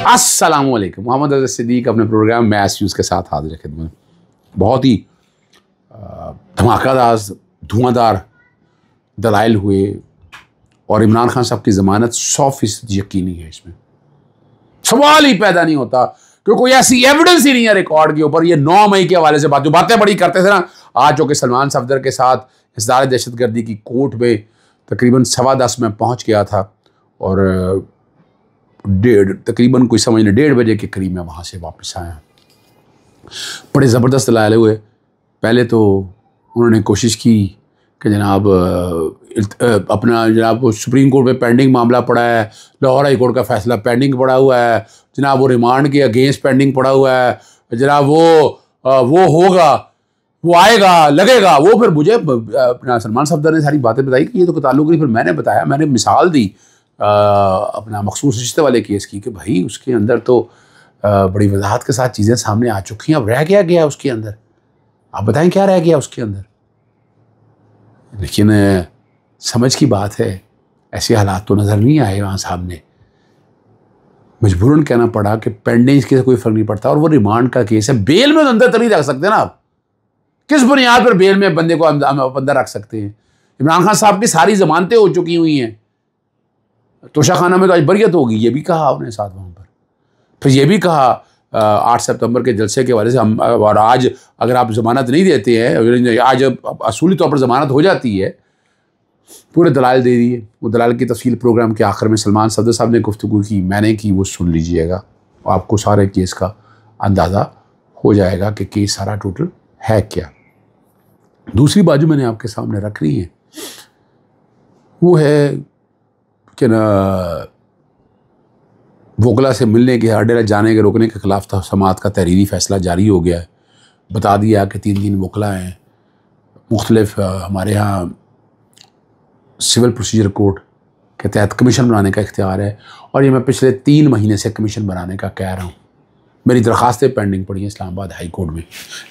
अस्सलामुअलैकुम। मोहम्मद अज़हर सिद्दीक अपने programme mess news के साथ हाजिर है खिदमत। बहुत ही धमाकेदार धुआंधार दलाइल हुए और इमरान खान साहब की ज़मानत 100% यकीनी है। इसमें सवाल ही पैदा नहीं होता क्योंकि कोई ऐसी एविडेंस ही नहीं है रिकॉर्ड के ऊपर। ये 9 मई के हवाले से जो बातें बड़ी करते थे ना, आज जो कि सलमान सफदर के साथ इज़हार दहशतगर्दी की कोर्ट में तकरीबन 10:15 में पहुँच गया था और तकरीबन कोई समझ नहीं 1:30 बजे के करीब में वहाँ से वापस आया। बड़े ज़बरदस्त दलाइल हुए। पहले तो उन्होंने कोशिश की कि जनाब अपना जनाब सुप्रीम कोर्ट में पेंडिंग मामला पड़ा है, लाहौर हाई कोर्ट का फैसला पेंडिंग पड़ा हुआ है जनाब, वो रिमांड के अगेंस्ट पेंडिंग पड़ा हुआ है जनाब, वो होगा, वो आएगा, लगेगा। वो फिर मुझे अपना सलमान सफदर ने सारी बातें बताई कि ये तो ताल्लुक नहीं। फिर मैंने बताया, मैंने मिसाल दी अपना मखसूस रिश्ते वाले केस की कि भाई उसके अंदर तो बड़ी वजाहत के साथ चीज़ें सामने आ चुकी हैं। अब रह गया उसके अंदर, आप बताएं क्या रह गया उसके अंदर। लेकिन समझ की बात है, ऐसे हालात तो नज़र नहीं आए वहाँ सामने। मजबूरन कहना पड़ा कि पेंडिंग के कोई फ़र्क नहीं पड़ता और वो रिमांड का केस है। बेल में तो अंदर तो नहीं रख सकते ना आप। किस बुनियाद पर बेल में बंदे को अंदर रख सकते हैं? इमरान खान साहब की सारी ज़मानतें हो चुकी हुई हैं। तोशाखाना में तो आज बरियत होगी, ये भी कहा उन्हें साथ वहाँ पर। फिर ये भी कहा 8 सितंबर के जलसे के वजह से हम, और आज अगर आप ज़मानत नहीं देते हैं, आज असूली तौर पर ज़मानत हो जाती है, पूरे दलाइल दे दिए। वो दलाइल की तफसील प्रोग्राम के आखिर में सलमान सफदर साहब ने गुफ्तगू की, मैंने की, वो सुन लीजिएगा। आपको सारे केस का अंदाज़ा हो जाएगा कि केस सारा टोटल है क्या। दूसरी बाजू मैंने आपके सामने रख रही है, वो है कि ना वकला से मिलने के, अड्डे जाने के रोकने के ख़िलाफ़ था समाअत का तहरीरी फ़ैसला जारी हो गया है। बता दिया कि 3 वकला हैं मुख्तलिफ हमारे यहाँ सिविल प्रोसीजर कोड के तहत कमीशन बनाने का इख्तियार है और ये मैं पिछले 3 महीने से कमीशन बनाने का कह रहा हूँ। मेरी दरख्वास्तें पेंडिंग पड़ी हैं इस्लामाबाद हाई कोर्ट में,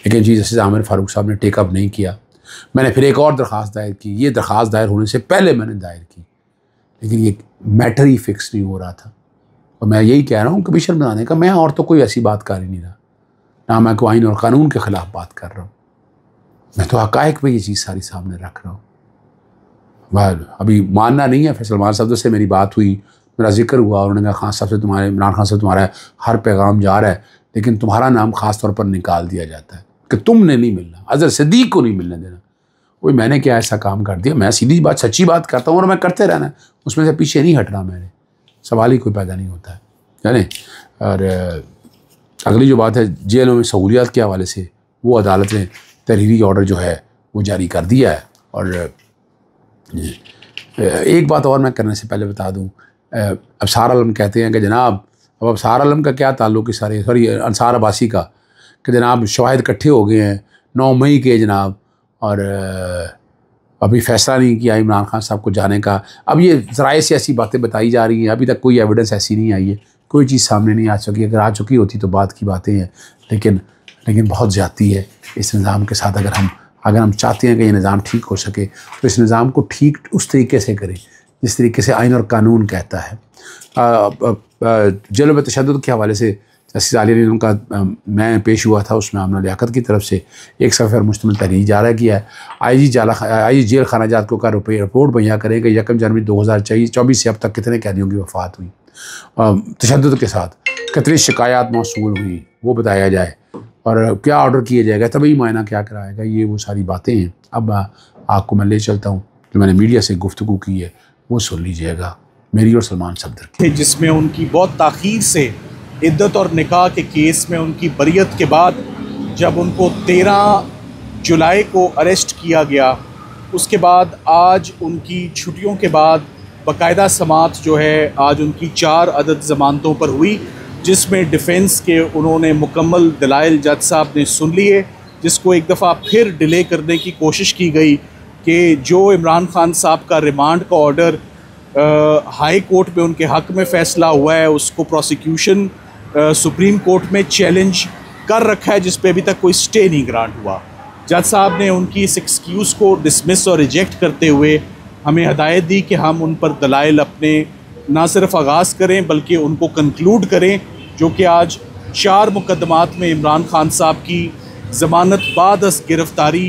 लेकिन चीज़ जस्टिस आमिर फारूक साहब ने टेकअप नहीं किया। मैंने फिर एक और दरख्वास्त दायर की। ये दरख्वास्त दायर होने से पहले मैंने दायर की, लेकिन ये मैटर ही फिक्स नहीं हो रहा था। और मैं यही कह रहा हूँ कमीशन बनाने का, मैं और तो कोई ऐसी बात कर ही नहीं रहा, ना मैं कोई आइन और कानून के ख़िलाफ़ बात कर रहा हूँ। मैं तो हक़ाइक़ पे ये चीज़ सारी सामने रख रहा हूँ। अभी मानना नहीं है, फिर सलमान सफदर से मेरी बात हुई, मेरा जिक्र हुआ, उन्होंने कहा खान साहब से तुम्हारे, इमरान खान से तुम्हारा हर पैगाम जा रहा है, लेकिन तुम्हारा नाम ख़ास तौर पर निकाल दिया जाता है कि तुमने नहीं मिलना, अज़हर सिद्दीक को नहीं मिलने देना। वही मैंने क्या ऐसा काम कर दिया? मैं सीधी बात सच्ची बात करता हूँ और मैं करते रहना है, उसमें से पीछे नहीं हटना। मैंने सवाल ही कोई पैदा नहीं होता है, जाने। और अगली जो बात है जेलों में सहूलियात के हवाले से, वो अदालत ने तहरीरी ऑर्डर जो है वो जारी कर दिया है। और एक बात और मैं करने से पहले बता दूँ, अबसार आलम कहते हैं कि जनाब, अब अबसार आलम का क्या ताल्लुक़ है अंसार अब्बासी का, कि जनाब शवाहिद इकट्ठे हो गए हैं 9 मई के जनाब, और अभी फ़ैसला नहीं किया इमरान खान साहब को जाने का। अब ये ज़राए से ऐसी बातें बताई जा रही हैं, अभी तक कोई एविडेंस ऐसी नहीं आई है, कोई चीज़ सामने नहीं आ सकी। अगर आ चुकी होती तो बात की बातें हैं, लेकिन बहुत ज़्यादती है इस निज़ाम के साथ। अगर हम चाहते हैं कि ये निज़ाम ठीक हो सके तो इस निज़ाम को ठीक उस तरीके से करें जिस तरीके से आइन और कानून कहता है। जेलों में तशद्दुद के हवाले से जस्टिस आलिया ने उनका मैं पेश हुआ था, उसमें आमना लियाकत की तरफ से 1 सफ़े पर मुश्तमिल तहरीर जारी किया है। आई जेल खानाजात को का रिपोर्ट मुहैया करें कि 1 जनवरी 2024 से अब तक कितने कैदियों की वफ़ात हुई तशद्दुद के साथ, कितनी शिकायत मौसूल हुई वो बताया जाए, और क्या ऑर्डर किया जाएगा, तभी मायना क्या कराएगा। ये वो सारी बातें हैं। अब आपको मैं ले चलता हूँ, जो मैंने मीडिया से गुफ्तगू की है वो सुन लीजिएगा, मेरी और सलमान सफदर की, जिसमें उनकी बहुत ताख़ीर से इद्दत और निकाह के केस में उनकी बरियत के बाद जब उनको 13 जुलाई को अरेस्ट किया गया, उसके बाद आज उनकी छुट्टियों के बाद बाकायदा समाअत जो है आज उनकी 4 अदद ज़मानतों पर हुई, जिसमें डिफेंस के उन्होंने मुकम्मल दलाइल जज साहब ने सुन लिए, जिसको एक दफ़ा फिर डिले करने की कोशिश की गई कि जो इमरान खान साहब का रिमांड का ऑर्डर हाई कोर्ट में उनके हक़ में फ़ैसला हुआ है, उसको प्रोसिक्यूशन सुप्रीम कोर्ट में चैलेंज कर रखा है, जिस पे अभी तक कोई स्टे नहीं ग्रांट हुआ। जज साहब ने उनकी इस एक्सक्यूज़ को डिसमिस और रिजेक्ट करते हुए हमें हदायत दी कि हम उन पर दलाइल अपने ना सिर्फ आगाज़ करें बल्कि उनको कंक्लूड करें जो कि आज 4 मुकदमात में इमरान खान साहब की ज़मानत बादस गिरफ़्तारी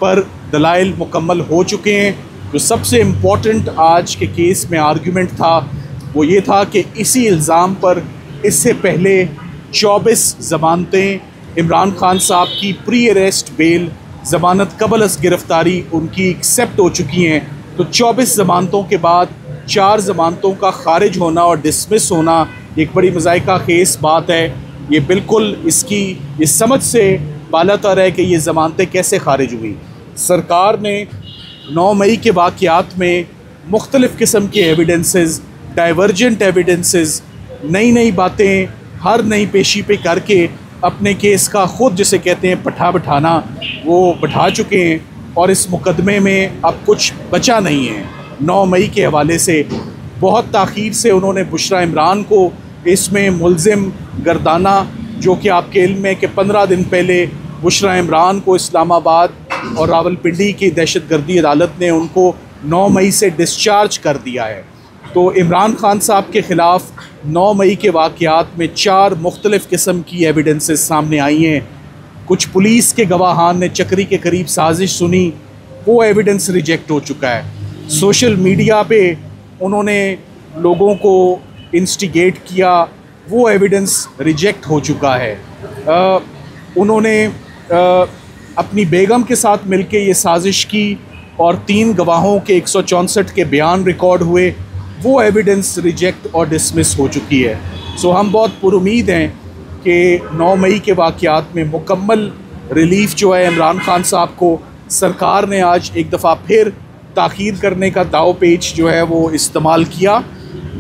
पर दलाइल मुकम्मल हो चुके हैं। जो सबसे इम्पोर्टेंट आज के केस में आर्गूमेंट था वो ये था कि इसी इल्ज़ाम पर इससे पहले 24 ज़मानतें इमरान खान साहब की प्री अरेस्ट बेल ज़मानत कबल अस गिरफ़्तारी उनकी एक्सेप्ट हो चुकी हैं। तो 24 ज़मानतों के बाद 4 ज़मानतों का खारिज होना और डिसमिस होना एक बड़ी मज़ाइका खेस बात है। ये बिल्कुल इसकी इस समझ से बालातर है कि ये ज़मानतें कैसे खारिज हुई। सरकार ने 9 मई के वाक़यात में मुख्तलिफ़ किस्म के एविडेंसेस, डाइवर्जेंट एविडेंसेस, नई बातें हर नई पेशी पे करके अपने केस का ख़ुद जिसे कहते हैं पठा बिठाना वो बिठा चुके हैं और इस मुकदमे में अब कुछ बचा नहीं है। 9 मई के हवाले से बहुत ताख़ीर से उन्होंने बुशरा इमरान को इसमें मुल्ज़िम गर्दाना, जो कि आपके इल्म में कि 15 दिन पहले बुशरा इमरान को इस्लामाबाद और रावलपिंडी की दहशतगर्दी अदालत ने उनको 9 मई से डिस्चार्ज कर दिया है। तो इमरान खान साहब के ख़िलाफ़ 9 मई के वाक़यात में 4 मुख्तलिफ़ किस्म की एविडेंसेस सामने आई हैं। कुछ पुलिस के गवाहान ने चक्री के करीब साजिश सुनी, वो एविडेंस रिजेक्ट हो चुका है। सोशल मीडिया पे उन्होंने लोगों को इंस्टिगेट किया, वो एविडेंस रिजेक्ट हो चुका है। उन्होंने अपनी बेगम के साथ मिलके ये साजिश की और 3 गवाहों के 164 के बयान रिकॉर्ड हुए, वो एविडेंस रिजेक्ट और डिसमिस हो चुकी है। सो हम बहुत पुरुमीद हैं कि 9 मई के वाक़यात में मुकम्मल रिलीफ़ जो है इमरान खान साहब को सरकार ने आज एक दफ़ा फिर ताख़ीर करने का दाव पेच जो है वो इस्तेमाल किया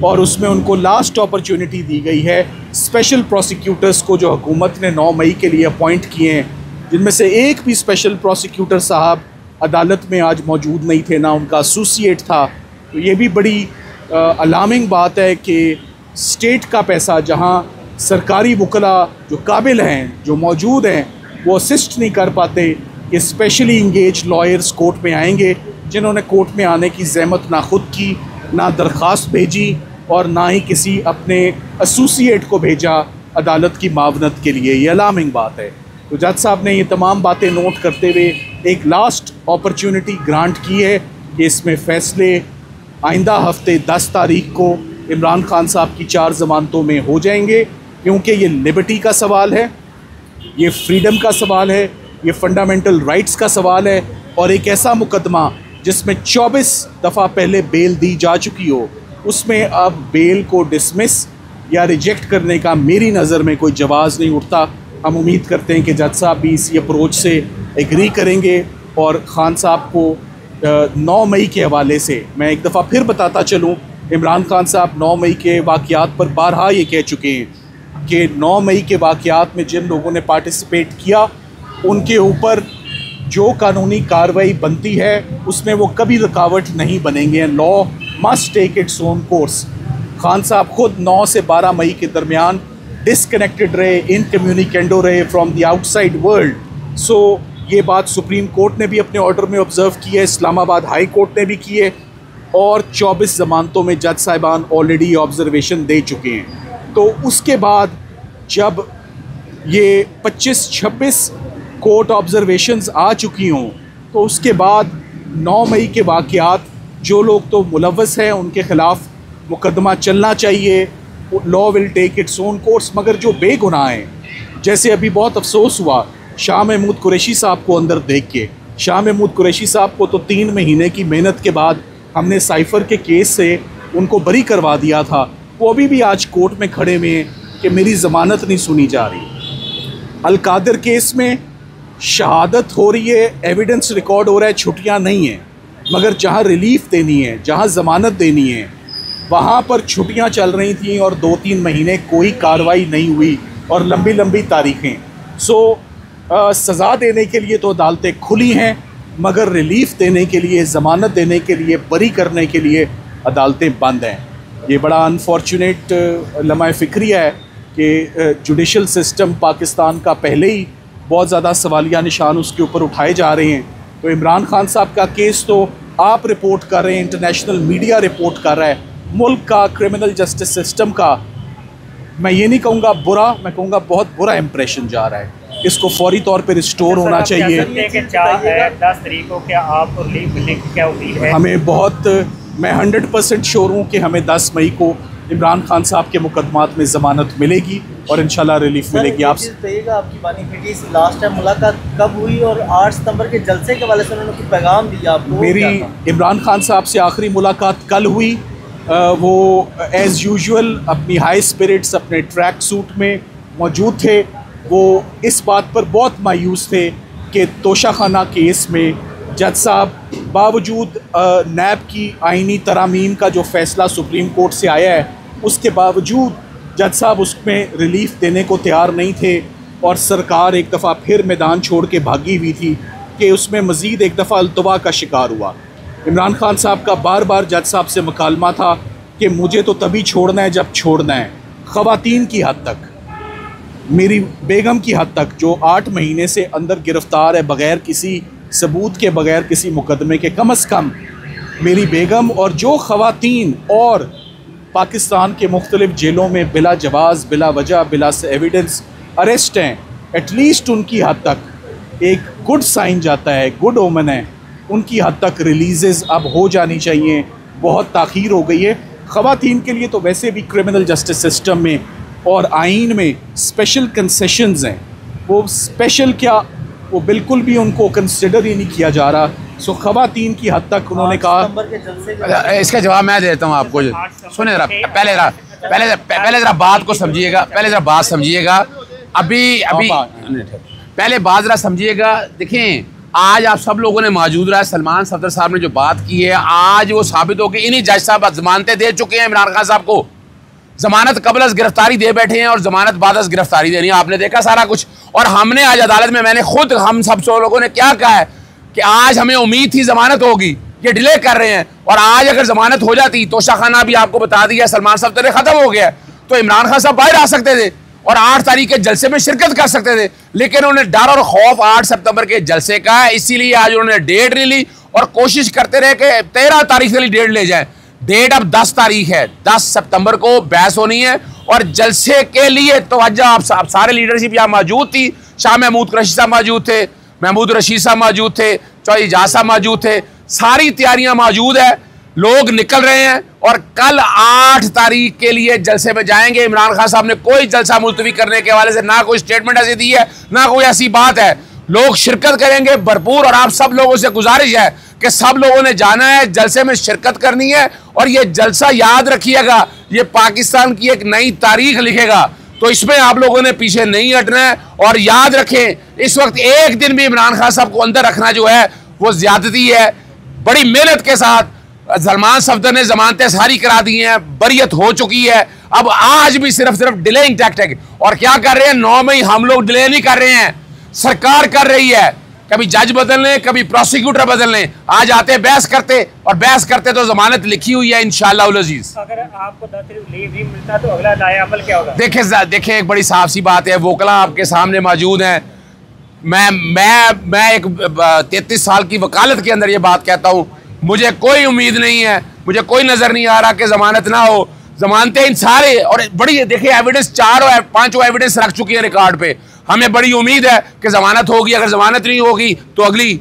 और उसमें उनको लास्ट अपॉर्चुनिटी दी गई है। स्पेशल प्रोसिक्यूटर्स को जो हुकूमत ने 9 मई के लिए अपॉइंट किए हैं, जिनमें से एक भी स्पेशल प्रोसिक्यूटर साहब अदालत में आज मौजूद नहीं थे, ना उनका एसोसिएट था। तो ये भी बड़ी अलार्मिंग बात है कि स्टेट का पैसा, जहाँ सरकारी वकला जो काबिल हैं, जो मौजूद हैं, वो असिस्ट नहीं कर पाते कि स्पेशली इंगेज लॉयर्स कोर्ट में आएंगे, जिन्होंने कोर्ट में आने की ज़हमत ना खुद की, ना दरख्वास्त भेजी और ना ही किसी अपने एसोसिएट को भेजा अदालत की मावनत के लिए। ये अलार्मिंग बात है। तो जज साहब ने ये तमाम बातें नोट करते हुए एक लास्ट अपॉर्चुनिटी ग्रांट की है कि इसमें फ़ैसले आइंदा हफ्ते 10 तारीख को इमरान खान साहब की 4 ज़मानतों में हो जाएंगे, क्योंकि ये लिबर्टी का सवाल है, ये फ्रीडम का सवाल है, ये फंडामेंटल राइट्स का सवाल है और एक ऐसा मुकदमा जिसमें 24 दफ़ा पहले बेल दी जा चुकी हो, उसमें अब बेल को डिसमिस या रिजेक्ट करने का मेरी नज़र में कोई जवाज़ नहीं उठता। हम उम्मीद करते हैं कि जज साहब भी इसी अप्रोच से एग्री करेंगे और ख़ान साहब को 9 मई के हवाले से मैं एक दफ़ा फिर बताता चलूँ, इमरान खान साहब 9 मई के वाक़यात पर बारहा ये कह चुके हैं कि 9 मई के वाक़यात में जिन लोगों ने पार्टिसिपेट किया उनके ऊपर जो कानूनी कार्रवाई बनती है उसमें वो कभी रुकावट नहीं बनेंगे। Law must take its own course. Khan साहब खुद 9 से 12 मई के दरमियान डिसकनेक्टेड रहे, इनकम्युनिकेंडो रहे फ्रॉम द आउटसाइड वर्ल्ड। सो ये बात सुप्रीम कोर्ट ने भी अपने ऑर्डर में ऑब्ज़र्व की है, इस्लामाबाद हाई कोर्ट ने भी की है और 24 ज़मानतों में जज साहिबान ऑलरेडी ऑब्ज़र्वेशन दे चुके हैं। तो उसके बाद जब ये 25-26 कोर्ट ऑब्ज़र्वेशंस आ चुकी हों तो उसके बाद 9 मई के वाक़यात जो लोग तो मुलव्वस हैं उनके ख़िलाफ़ मुकदमा चलना चाहिए, law will take its own course. मगर जो बेगुनाह हैं, जैसे अभी बहुत अफसोस हुआ शाह महमूद कुरैशी साहब को अंदर देख के, शाह महमूद कुरैशी साहब को तो 3 महीने की मेहनत के बाद हमने साइफ़र के केस से उनको बरी करवा दिया था, वो अभी भी आज कोर्ट में खड़े हुए हैं कि मेरी ज़मानत नहीं सुनी जा रही। अलकादिर केस में शहादत हो रही है, एविडेंस रिकॉर्ड हो रहा है, छुट्टियां नहीं हैं, मगर जहां रिलीफ देनी है, जहां ज़मानत देनी है, वहां पर छुट्टियां चल रही थी और 2-3 महीने कोई कार्रवाई नहीं हुई और लंबी लंबी तारीखें। सज़ा देने के लिए तो अदालतें खुली हैं, मगर रिलीफ देने के लिए, ज़मानत देने के लिए, बरी करने के लिए अदालतें बंद हैं। ये बड़ा अनफॉर्चुनेट लम्हा फ़िक्रिया है कि जुडिशल सिस्टम पाकिस्तान का पहले ही बहुत ज़्यादा सवालिया निशान उसके ऊपर उठाए जा रहे हैं। तो इमरान खान साहब का केस तो आप रिपोर्ट कर रहे हैं, इंटरनेशनल मीडिया रिपोर्ट कर रहा है, मुल्क का क्रिमिनल जस्टिस सिस्टम का मैं ये नहीं कहूँगा बुरा, मैं कहूँगा बहुत बुरा इम्प्रेशन जा रहा है। इसको फौरी तौर पे रिस्टोर होना चाहिए। 10 तारीख को क्या आपको रिलीफ मिलने की क्या उम्मीद है? हमें बहुत, मैं 100% श्योर हूँ कि हमें 10 मई को इमरान खान साहब के मुकदमात में ज़मानत मिलेगी और इंशाल्लाह रिलीफ मिलेगी। आप बताइएगा, आपकी बानी बेटी से लास्ट टाइम मुलाकात कब हुई और 8 सितंबर के जलसे के वाले से उन्होंने कुछ पैगाम दिया आपको? मेरी इमरान खान साहब से आखिरी मुलाकात कल हुई। वो एज़ यूजुअल अपनी हाई स्पिरिट्स, अपने ट्रैक सूट में मौजूद थे। वो इस बात पर बहुत मायूस थे कि तोशाखाना केस में जज साहब बावजूद नैब की आइनी तरामीम का जो फ़ैसला सुप्रीम कोर्ट से आया है, उसके बावजूद जज साहब उसमें रिलीफ़ देने को तैयार नहीं थे और सरकार एक दफ़ा फिर मैदान छोड़ के भागी हुई थी कि उसमें मज़ीद एक दफ़ा अल्तवा का शिकार हुआ। इमरान खान साहब का बार बार जज साहब से मुकालमा था कि मुझे तो तभी छोड़ना है जब छोड़ना है। ख़वातीन की हद तक, मेरी बेगम की हद तक, जो 8 महीने से अंदर गिरफ़्तार है बग़ैर किसी सबूत के, बग़ैर किसी मुकदमे के, कम अज़ कम मेरी बेगम और जो ख़वातीन और पाकिस्तान के मुख्तलिफ़ जेलों में बिला जवाज़, बिला वजह, बिला एविडेंस अरेस्ट हैं, एटलीस्ट उनकी हद तक एक गुड साइन जाता है, गुड ओमन है। उनकी हद तक रिलीज़ अब हो जानी चाहिए। बहुत ताख़ीर हो गई है। ख़वातीन के लिए तो वैसे भी क्रिमिनल जस्टिस सिस्टम में और आइन में स्पेशल कंसेशंस हैं। वो स्पेशल क्या, वो बिल्कुल भी उनको कंसिडर ही नहीं किया जा रहा। सो ख़वातीन की हद तक उन्होंने कहा। इसका जवाब मैं देता हूँ आपको। सुने ज़रा, पहले ज़रा बात को समझिएगा, पहले ज़रा बात समझिएगा। अभी पहले बात ज़रा समझिएगा। देखें, आज आप सब लोगों ने मौजूद रहा, सलमान सफदर साहब ने जो बात की है, आज वो साबित हो कि इन्हीं जज साहब जमानतें दे चुके हैं इमरान खान साहब को। जमानत कबल गिरफ्तारी दे बैठे हैं और जमानत बाद गिरफ्तारी दे रही है। आपने देखा सारा कुछ। और हमने आज अदालत में, मैंने खुद, हम सब लोगों ने क्या कहा है कि आज हमें उम्मीद थी जमानत होगी, ये डिले कर रहे हैं। और आज अगर जमानत हो जाती, तोशाखाना भी आपको बता दिया, सलमान सफदर खत्म हो गया, तो इमरान खान साहब बाहर आ सकते थे और 8 तारीख के जलसे में शिरकत कर सकते थे। लेकिन उन्होंने डर और खौफ 8 सितंबर के जलसे का है, इसीलिए आज उन्होंने डेट नहीं ली और कोशिश करते रहे कि 13 तारीख के लिए डेट ले जाए। डेट अब 10 तारीख है, 10 सितंबर को बहस होनी है और जलसे के लिए तवज्जो आप सारे लीडरशिप यहाँ मौजूद थी। शाह महमूद कुरैशी साहब मौजूद थे, महमूद रशीद साहब मौजूद थे, चौधरी एजाज साहब मौजूद थे। सारी तैयारियां मौजूद है, लोग निकल रहे हैं और कल 8 तारीख के लिए जलसे में जाएंगे। इमरान खान साहब ने कोई जलसा मुलतवी करने के हवाले से ना कोई स्टेटमेंट ऐसी दी है, ना कोई ऐसी बात है। लोग शिरकत करेंगे भरपूर और आप सब लोगों से गुजारिश है कि सब लोगों ने जाना है, जलसे में शिरकत करनी है। और ये जलसा याद रखिएगा, ये पाकिस्तान की एक नई तारीख लिखेगा, तो इसमें आप लोगों ने पीछे नहीं हटना है। और याद रखें, इस वक्त एक दिन भी इमरान खान साहब को अंदर रखना जो है वो ज्यादती है। बड़ी मेहनत के साथ सलमान सफदर ने जमानतें सारी करा दी हैं, बरियत हो चुकी है। अब आज भी सिर्फ डिलेइंग टैक्टिक। और क्या कर रहे हैं, 9 मई हम लोग डिले नहीं कर रहे हैं, सरकार कर रही है। कभी जज बदल लें, कभी प्रोसिक्यूटर बदल लें, आज आते बहस करते, और बहस करते तो जमानत लिखी हुई है इंशाअल्लाह उल अजीज। अगर आपको 10 तारीख लीव भी मिलता तो अगला दाया अमल क्या होगा? देखिए एक बड़ी साफ सी बात है, वोकला आपके सामने मौजूद हैं। मैं एक 33 साल की वकालत के अंदर ये बात कहता हूँ, मुझे कोई उम्मीद नहीं है, मुझे कोई नजर नहीं आ रहा कि जमानत ना हो। जमानतें इन सारे, और बड़ी देखिए एविडेंस 4 और 5 एविडेंस रख चुकी है रिकॉर्ड पे। हमें बड़ी उम्मीद है कि जमानत होगी। अगर जमानत नहीं होगी तो अगली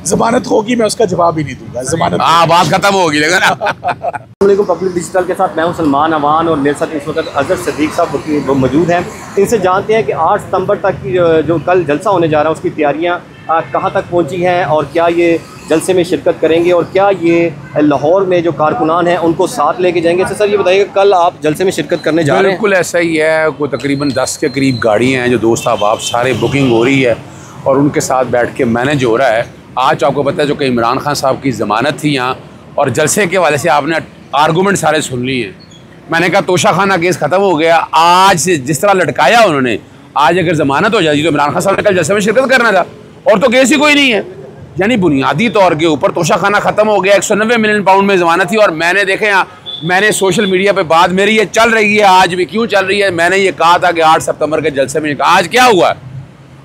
जमानत होगी, मैं उसका जवाब ही नहीं दूंगा। जमानत बात खत्म होगी। लेकिन पब्लिक डिजिटल के साथ मैं हूं सलमान अवान और मेरे साथ इस वक्त अजहर सदीक साहब मौजूद हैं। इनसे जानते हैं कि 8 सितंबर तक की जो कल जलसा होने जा रहा है उसकी तैयारियां कहाँ तक पहुंची हैं और क्या ये जलसे में शिरकत करेंगे और क्या ये लाहौर में जो कारकुनान हैं उनको साथ लेके जाएंगे। तो सर ये बताइएगा, कल आप जलसे में शिरकत करने जा रहे हैं? बिल्कुल ऐसा ही है। कोई तकरीबन 10 के करीब गाड़ियाँ हैं जो दोस्त अहबाब सारे बुकिंग हो रही है और उनके साथ बैठ के मैनेज हो रहा है। आज आपको पता है जो कि इमरान खान साहब की ज़मानत थी यहाँ, और जलसे के वाले से आपने आर्गूमेंट सारे सुन लिए हैं। मैंने कहा तोशाखाना केस ख़त्म हो गया, आज से जिस तरह लटकाया उन्होंने, आज अगर ज़मानत हो जाती तो इमरान खान साहब ने कल जलसे में शिरकत करना था, और तो केस ही कोई नहीं है। यानी बुनियादी तौर के ऊपर तोशाखाना ख़त्म हो गया। 190 मिलियन पाउंड में ज़मानत थी। और मैंने देखे, मैंने सोशल मीडिया पे बात मेरी ये चल रही है, आज भी क्यों चल रही है, मैंने ये कहा था कि 8 सितंबर के जलसे में। आज क्या हुआ,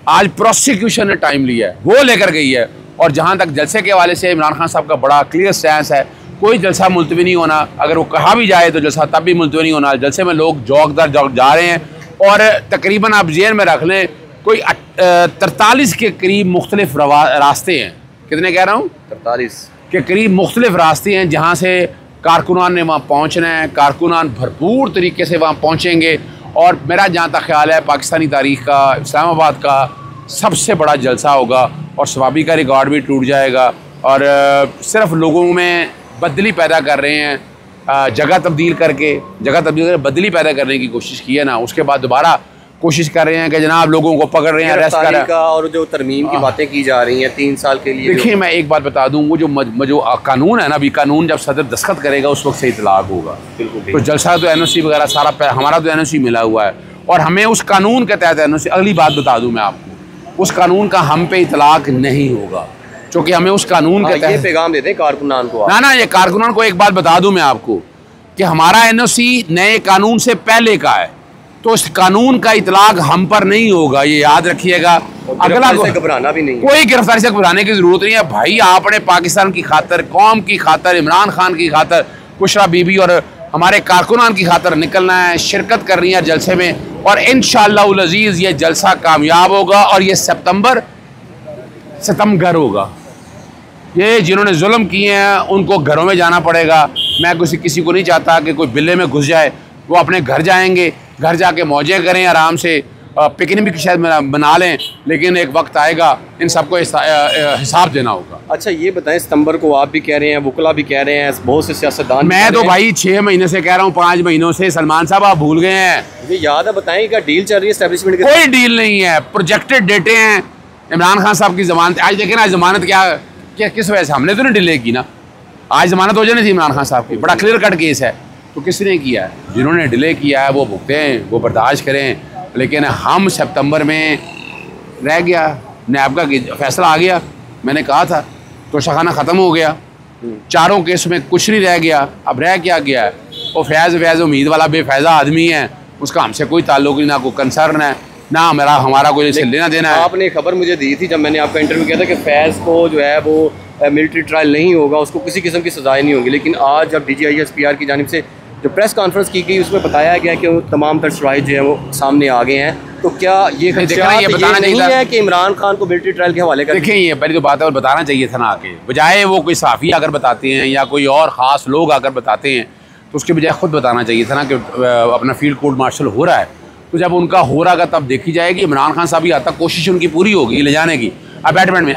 आज प्रोसिक्यूशन ने टाइम लिया है, वो लेकर गई है। और जहाँ तक जलसे के हवाले से इमरान खान साहब का बड़ा क्लियर स्टैंस है, कोई जलसा मुलतवी नहीं होना। अगर वो कहा भी जाए तो जलसा तब भी मुलतवी नहीं होना। जलसे में लोग जौक दर जौक जा रहे हैं और तकरीबन आप जेहन में रख लें कोई 43 के करीब मुख्तलिफ रास्ते हैं। कितने कह रहा हूँ? 43 के करीब मुख्तलिफ रास्ते हैं जहाँ से कारकुनान ने वहाँ पहुँचना है। कारकुनान भरपूर तरीके से वहाँ पहुँचेंगे और मेरा जहाँ तक ख्याल है पाकिस्तानी तारीख़ का, इस्लामाबाद का सबसे बड़ा जलसा होगा और सवाबी का रिकॉर्ड भी टूट जाएगा। और सिर्फ लोगों में बदली पैदा कर रहे हैं, जगह तब्दील करके बदली पैदा करने की कोशिश की है ना, उसके बाद दोबारा कोशिश कर रहे हैं कि जनाब लोगों को पकड़ रहे हैं, अरेस्ट कर रहे हैं। और जो तरमीम की बातें की जा रही हैं 3 साल के लिए। देखिए मैं एक बात बता दूं, वो जो कानून है ना, अभी कानून जब सदर दस्तखत करेगा उस वक्त से इतलाक होगा। तो जलसा तो NOC वगैरह सारा हमारा तो NOC मिला हुआ है और हमें उस कानून के तहत NOC। अगली बात बता दूं मैं आपको, उस कानून का हम पे इतलाक नहीं होगा क्योंकि हमें उस कानून के तहत पैगाम देते हैं कारकुनान को। ना ये कारकुनान को एक बात बता दूं मैं आपको कि हमारा NOC नए कानून से पहले का है, तो इस कानून का इतलाक हम पर नहीं होगा, ये याद रखिएगा। अगला घबराना भी नहीं, कोई गिरफ्तारी से घबराने की जरूरत नहीं है भाई। आपने पाकिस्तान की खातर, कौम की खातर, इमरान खान की खातर, बुशरा बीबी और हमारे कारकुनान की खातर निकलना है, शिरकत करनी है जलसे में और इंशाअल्लाह अज़ीज़ ये जलसा कामयाब होगा और ये सितमगर होगा। ये जिन्होंने जुल्म किए हैं उनको घरों में जाना पड़ेगा। मैं किसी को नहीं चाहता कि कोई बिल्ले में घुस जाए। वो अपने घर जाएंगे, घर जाके मौजें करें आराम से, पिकनिक भी शायद बना लें, लेकिन एक वक्त आएगा इन सबको हिसाब देना होगा। अच्छा ये बताएं, सितंबर को आप भी कह रहे हैं, वकला भी कह रहे हैं, बहुत से सियासतदान। मैं तो भाई 6 महीने से कह रहा हूँ, 5 महीनों से। सलमान साहब आप भूल गए हैं? मुझे याद है, बताएं क्या डील चल रही है एस्टेब्लिशमेंट की? कोई डील नहीं है, प्रोजेक्टेड डेटे हैं। इमरान खान साहब की जमानत आज देखें ना, जमानत क्या किस वजह से? हमने तो नहीं डिले की ना। आज जमानत हो जानी थी इमरान खान साहब की, बड़ा क्लियर कट केस है। तो किसने किया है? जिन्होंने डिले किया है वो भुगतें, वो बर्दाश्त करें। लेकिन हम सितंबर में रह गया, नैब का फैसला आ गया, मैंने कहा था तो शाखाना ख़त्म हो गया, चारों केस में कुछ नहीं रह गया। अब रह क्या गया है? वो फैज़ उम्मीद वाला बेफैज़ा आदमी है, उसका हमसे कोई ताल्लुक नहीं, ना कोई कंसर्न है, ना हमारा कोई लेना देना है। आपने खबर मुझे दी थी जब मैंने आपका इंटरव्यू किया था कि फैज़ को जो है वो मिलिट्री ट्रायल नहीं होगा, उसको किसी किस्म की सजाएं नहीं होंगी। लेकिन आज जब DGISPR की जानिब से जो प्रेस कॉन्फ्रेंस की गई उसमें बताया गया कि वो तमाम तर शवाहिद जो है वो सामने आ गए हैं। तो क्या ये बताना नहीं है कि इमरान खान को मिलिट्री ट्रायल के हवाले कर? देखें ये पहली तो बात है, और बताना चाहिए था ना आके, बजाय वो कोई साफ़ी अगर बताते हैं या कोई और ख़ास लोग अगर बताते हैं तो उसके बजाय ख़ुद बताना चाहिए था ना कि अपना फील्ड कोर्ट मार्शल हो रहा है। तो जब उनका हो रहा तब देखी जाएगी। इमरान खान साहब हद तक कोशिश उनकी पूरी होगी ले जाने की। अबैटमेंट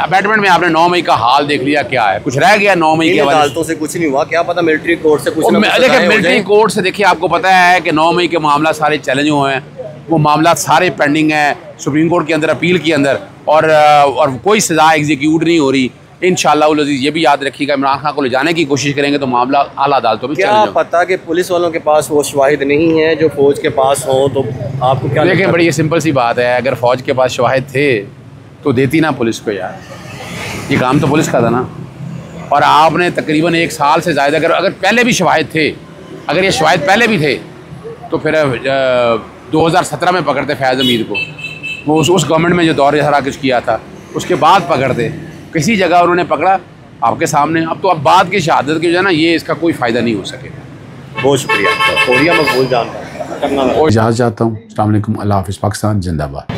में आपने 9 मई का हाल देख लिया, क्या है? कुछ रह गया 9 मई की अदालतों से कुछ नहीं हुआ, क्या पता मिलिट्री कोर्ट से कुछ देखिए मिलिट्री कोर्ट से देखिए, आपको पता है कि 9 मई के मामला सारे चैलेंज हुए हैं, वो मामला सारे पेंडिंग हैं सुप्रीम कोर्ट के अंदर, अपील के अंदर, और कोई सज़ा एग्जीक्यूट नहीं हो रही। इंशाअल्लाह अज़ीज़ ये भी याद रखिएगा, इमरान खान को ले जाने की कोशिश करेंगे तो मामला आला अदालतों में। क्या पता कि पुलिस वालों के पास वो शवाहिद नहीं है जो फौज के पास हो, तो आपको क्या? देखें बड़ी सिंपल सी बात है, अगर फौज के पास शवाहिद थे तो देती ना पुलिस को यार, ये काम तो पुलिस का था ना। और आपने तकरीबन 1 साल से ज़्यादा अगर पहले भी शवाहिद थे, अगर ये शवाहिद पहले भी थे तो फिर 2017 में पकड़ते फैज़ हमीद को, वो उस गवर्नमेंट में जो दौर सारा कुछ किया था उसके बाद पकड़ते। किसी जगह उन्होंने पकड़ा आपके सामने। अब तो अब बाद की शहादत की जो है ना, ये इसका कोई फ़ायदा नहीं हो सकेगा। बहुत शुक्रिया। मकबूल जान करना। इजाज़त चाहता हूँ। अस्सलाम वालेकुम, अल्लाह हाफ़िज़। पाकिस्तान जिंदाबाद।